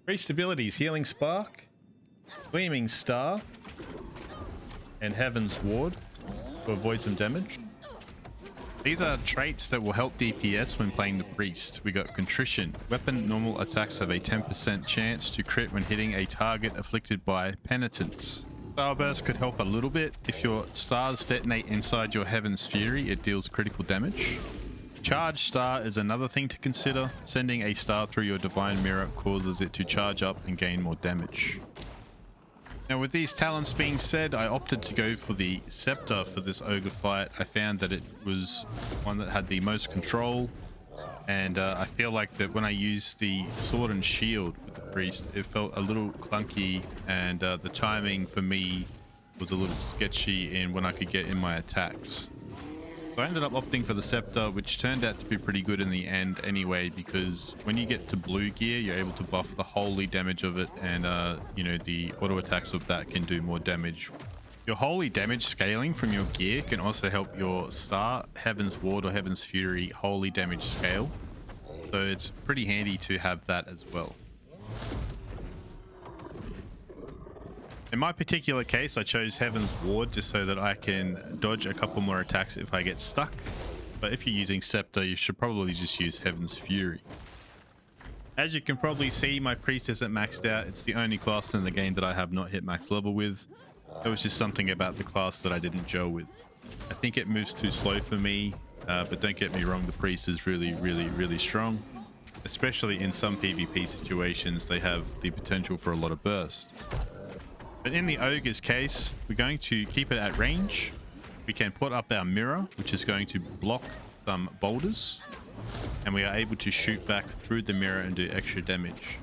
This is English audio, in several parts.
Priest abilities: Healing Spark, Gleaming Star, and Heaven's Ward to avoid some damage. These are traits that will help DPS when playing the Priest. We got Contrition. Weapon normal attacks have a 10% chance to crit when hitting a target afflicted by Penitence. Starburst could help a little bit. If your stars detonate inside your Heaven's Fury, it deals critical damage. Charge Star is another thing to consider. Sending a star through your Divine Mirror causes it to charge up and gain more damage. Now with these talents being said, I opted to go for the Scepter for this Ogre fight. I found that it was one that had the most control, and I feel like that when I used the Sword and Shield with the Priest, it felt a little clunky, and the timing for me was a little sketchy in when I could get in my attacks. So I ended up opting for the Scepter, which turned out to be pretty good in the end anyway, because when you get to blue gear, you're able to buff the holy damage of it, and you know, the auto attacks of that can do more damage. Your holy damage scaling from your gear can also help your star, Heaven's Ward, or Heaven's Fury holy damage scale. So it's pretty handy to have that as well. In my particular case, I chose Heaven's Ward just so that I can dodge a couple more attacks if I get stuck. But if you're using Scepter, you should probably just use Heaven's Fury. As you can probably see, my Priest isn't maxed out. It's the only class in the game that I have not hit max level with. There was just something about the class that I didn't gel with. I think it moves too slow for me, but don't get me wrong, the Priest is really strong. Especially in some PvP situations, they have the potential for a lot of burst. But in the Ogre's case, we're going to keep it at range. We can put up our mirror, which is going to block some boulders, and we are able to shoot back through the mirror and do extra damage.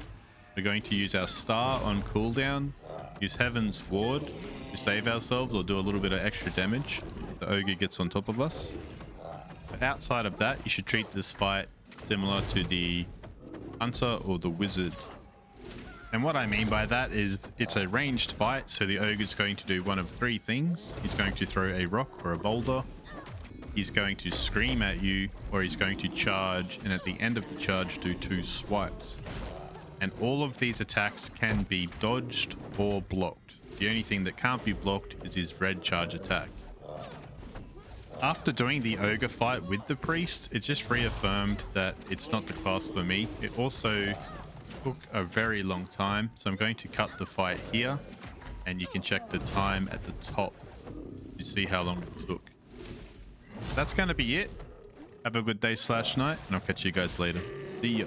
We're going to use our star on cooldown, use Heaven's Ward to save ourselves or do a little bit of extra damage if the Ogre gets on top of us. But outside of that, you should treat this fight similar to the Hunter or the Wizard. And what I mean by that is it's a ranged fight, so the Ogre's going to do one of three things. He's going to throw a rock or a boulder, he's going to scream at you, or he's going to charge, and at the end of the charge do 2 swipes. And all of these attacks can be dodged or blocked. The only thing that can't be blocked is his red charge attack. After doing the Ogre fight with the Priest, it just reaffirmed that it's not the class for me. It also took a very long time, so I'm going to cut the fight here, and you can check the time at the top to see how long it took. That's going to be it. Have a good day / night, and I'll catch you guys later. See ya.